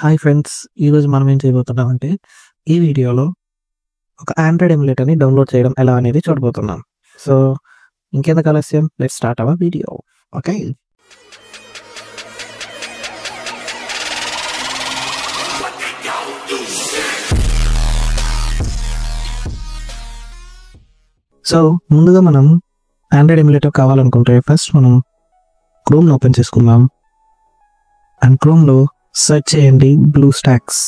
Hi friends, ఈరోజు మనం ఏం చేయబోతున్నామంటే ఈ వీడియోలో ఒక ఆండ్రాయిడ్ ఎమ్యులేటర్ని డౌన్లోడ్ చేయడం ఎలా అనేది చూడబోతున్నాం. సో ఇంకెందుకు ఆలస్యం, let's start our video. Okay, so ముందుగా మనం ఆండ్రాయిడ్ ఎమ్యులేటర్ కావాలనుకుంటే ఫస్ట్ మనం క్రోమ్ని ఓపెన్ చేసుకుందాం. అండ్ క్రోమ్లో సెర్చ్ చేయండి బ్లూస్టాక్స్.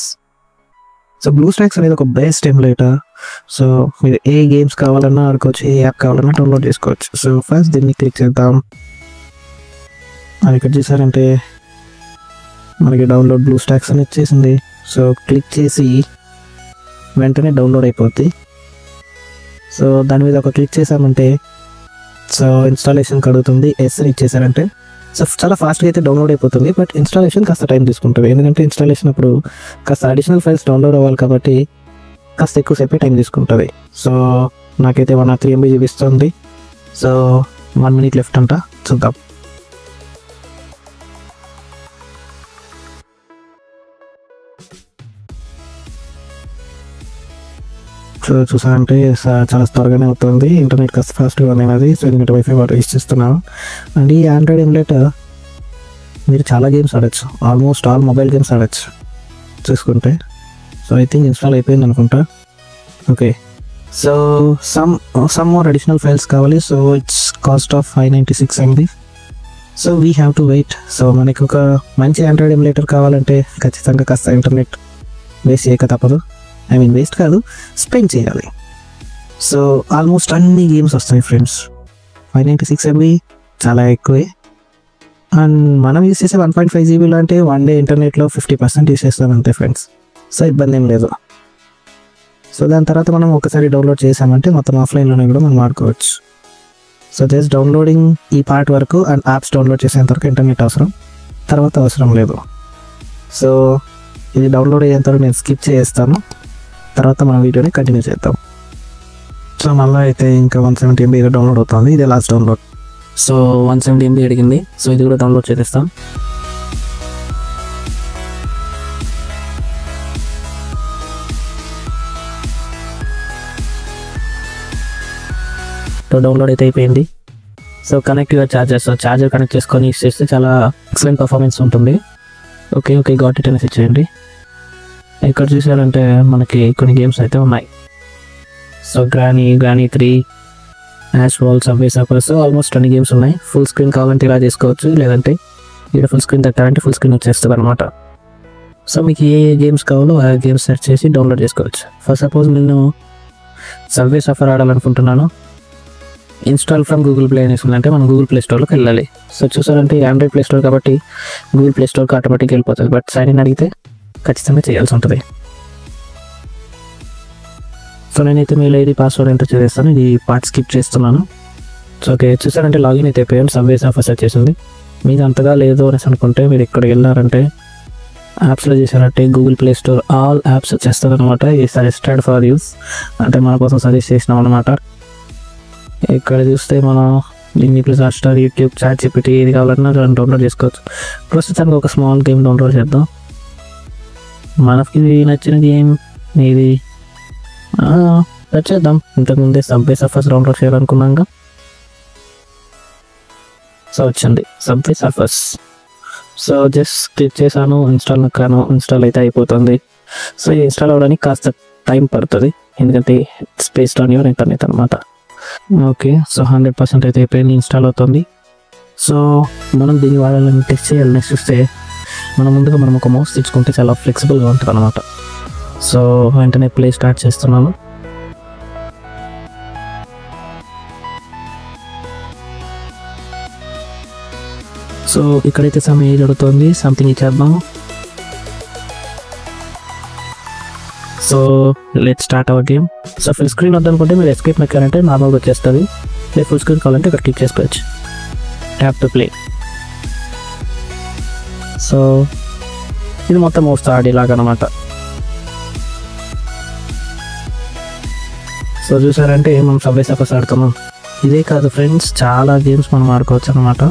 సో బ్లూస్టాక్స్ అనేది ఒక బెస్ట్ ఎమ్యులేటర్. సో మీరు ఏ గేమ్స్ కావాలన్నా ఆడుకోవచ్చు, ఏ యాప్ కావాలన్నా డౌన్లోడ్ చేసుకోవచ్చు. సో ఫస్ట్ దీన్ని క్లిక్ చేద్దాం. అది ఇక్కడ చేశారంటే మనకి డౌన్లోడ్ బ్లూస్టాక్స్ అని వచ్చేసింది. సో క్లిక్ చేసి వెంటనే డౌన్లోడ్ అయిపోద్ది. సో దాని మీద ఒక క్లిక్ చేసామంటే సో ఇన్స్టాలేషన్ కడుగుతుంది. ఎస్ అని ఇచ్చేసారంటే సో చాలా ఫాస్ట్గా అయితే డౌన్లోడ్ అయిపోతుంది. బట్ ఇన్స్టాలేషన్ కాస్త టైం తీసుకుంటుంది, ఎందుకంటే ఇన్స్టాలేషన్ అప్పుడు కాస్త అడిషనల్ ఫైల్స్ డౌన్లోడ్ అవ్వాలి కాబట్టి కాస్త ఎక్కువసేపే టైం తీసుకుంటుంది. సో నాకైతే 1 or 3 MB చూపిస్తుంది. సో 1 minute లెఫ్ట్ అంట, చూద్దాం. సో చూసారంటే చాలా త్వరగానే అవుతుంది. ఇంటర్నెట్ కాస్త ఫాస్ట్గా అనేది. సో ఎందుకంటే వైఫై వాటర్ యూస్ చేస్తున్నాను. అండ్ ఈ ఆండ్రాయిడ్ ఎమ్యులేటర్ మీరు చాలా గేమ్స్ ఆడచ్చు, ఆల్మోస్ట్ ఆల్ మొబైల్ గేమ్స్ ఆడచ్చు చూసుకుంటే. సో ఐ థింక్ ఇన్స్టాల్ అయిపోయింది అనుకుంటా. Okay, so some more additional files కావాలి. So it's cost of 596 MB. So we have to wait. So మనకి ఒక మంచి ఆండ్రాయిడ్ ఎమ్యులేటర్ కావాలంటే ఖచ్చితంగా కాస్త ఇంటర్నెట్ వేస్ట్ చేయక తప్పదు. ఐ మీన్ వేస్ట్ కాదు, స్పెండ్ చేయాలి. సో ఆల్మోస్ట్ అన్ని గేమ్స్ వస్తాయి ఫ్రెండ్స్. 596 MB చాలా ఎక్కువే. అండ్ మనం యూస్ చేసే 1.5 GB అంటే 1 day ఇంటర్నెట్లో 50% యూస్ చేస్తాం అంతే ఫ్రెండ్స్. సో ఇబ్బంది ఏం లేదు. సో దాని తర్వాత మనం ఒకసారి డౌన్లోడ్ చేసామంటే మొత్తం ఆఫ్లైన్లోనే కూడా మనం వాడుకోవచ్చు. సో జస్ట్ డౌన్లోడింగ్ ఈ పార్ట్ వరకు అండ్ యాప్స్ డౌన్లోడ్ చేసేంత వరకు ఇంటర్నెట్ అవసరం, తర్వాత అవసరం లేదు. సో ఇది డౌన్లోడ్ అయ్యేంత వరకు నేను స్కిప్ చేస్తాను, తర్వాత మన వీడియోని కంటిన్యూ చేద్దాం. సో మళ్ళీ అయితే ఇంకా 170 MB డౌన్లోడ్ అవుతుంది. ఇదే లాస్ట్ డౌన్లోడ్. సో 170 MB అడిగింది. సో ఇది కూడా డౌన్లోడ్ చేస్తాం. డౌన్లోడ్ అయితే అయిపోయింది. So connect your charger. So charger connect చేసుకొని యూస్ చేస్తే చాలా ఎక్సలెంట్ పర్ఫార్మెన్స్ ఉంటుంది. ఓకే గాట్ ఇట్ అనేసి ఇచ్చేయండి. ఇక్కడ చూసారంటే మనకి కొన్ని గేమ్స్ అయితే ఉన్నాయి. So granny 3, ash wall, subway surfers, almost అన్ని గేమ్స్ ఉన్నాయి. ఫుల్ స్క్రీన్ కావాలంటే ఇలా చేసుకోవచ్చు, లేదంటే ఇక్కడ ఫుల్ స్క్రీన్ తట్టాలంటే ఫుల్ స్క్రీన్ వచ్చేస్తుంది అనమాట. సో మీకు ఏ గేమ్స్ కావాలో ఆ గేమ్స్ సెర్చ్ చేసి డౌన్లోడ్ చేసుకోవచ్చు. ఫర్ సపోజ్ నేను సబ్వే సర్ఫర్ ఆడాలనుకుంటున్నాను. ఇన్స్టాల్ ఫ్రమ్ గూగుల్ ప్లే అనేసి ఉందంటే మనం గూగుల్ ప్లే స్టోర్లోకి వెళ్ళాలి. సో చూసారంటే ఆండ్రాయిడ్ ప్లే స్టోర్ కాబట్టి గూగుల్ ప్లే స్టోర్కి ఆటోమేటిక్గా వెళ్ళిపోతుంది. బట్ సైన్ ఇన్ అడిగితే ఖచ్చితంగా చేయాల్సి ఉంటుంది. సో నేనైతే మెయిల్ ఐడి పాస్వర్డ్ ఎంటర్ చేస్తాను. ఇది పార్ట్ స్కిప్ చేస్తున్నాను. సో ఓకే, చూసారంటే లాగిన్ అయితే అయిపోయాను. సబ్వే సర్ఫర్స్ వచ్చేసింది. మీకు అంతగా లేదు అనేసి అనుకుంటే మీరు ఇక్కడికి వెళ్ళారంటే యాప్స్లో చేశారంటే Google play store all apps వచ్చేస్తుంది అనమాట. ఇది సజెస్టెడ్ ఫర్ యూస్ అంటే మన కోసం సజెస్ట్ చేసినాం అనమాట. ఇక్కడ చూస్తే మనం Disney plus Hotstar, YouTube, chat GPT ఏది కావాలన్నా డౌన్లోడ్ చేసుకోవచ్చు. ప్రస్తుతానికి ఒక స్మాల్ గేమ్ డౌన్లోడ్ చేద్దాం. మనకి నచ్చిన గేమ్ ఇది చేద్దాం. ఇంతకుముందే సబ్వే సర్ఫర్స్ డౌన్లోడ్ చేయాలనుకున్నాక సో వచ్చింది subway Surfers. So just click చేశాను, ఇన్స్టాల్ నొక్కాను. ఇన్స్టాల్ అయితే అయిపోతుంది. సో ఇన్స్టాల్ అవ్వడానికి కాస్త టైం పడుతుంది, ఎందుకంటే స్పేస్ ఆన్ యువర్ ఇంటర్నెట్ అనమాట. ఓకే, సో 100% అయితే అయిపోయింది, ఇన్స్టాల్ అవుతుంది. సో మనం దీన్ని వాడాలని టెస్ట్ చేయాలి. నెక్స్ట్ చూస్తే ముందుగా మనం ఒక మౌస్ తెచ్చుకుంటే చాలా ఫ్లెక్సిబుల్గా ఉంటుంది అనమాట. సో వెంటనే ప్లే స్టార్ట్ చేస్తున్నాను. సో ఇక్కడైతే సమ్ ఏజ్ అడుగుతుంది, సంథింగ్ ఇచ్చేద్దాం. So let's start our game. So full screen వద్దనుకుంటే మీరు ఎస్కేప్ నొక్కారంటే నార్మల్గా వచ్చేస్తుంది. లేదు ఫుల్ స్క్రీన్ కావాలంటే ఇక్కడ క్లిక్ చేసుకోవచ్చు. Tap to play. సో ఇది మొత్తం మౌస్ ఆడేలాగా అనమాట. సో చూసారంటే మనం సబ్వే సర్ఫర్స్ ఆడుతున్నాం. ఇదే కాదు ఫ్రెండ్స్, చాలా గేమ్స్ మనం ఆడుకోవచ్చు అనమాట.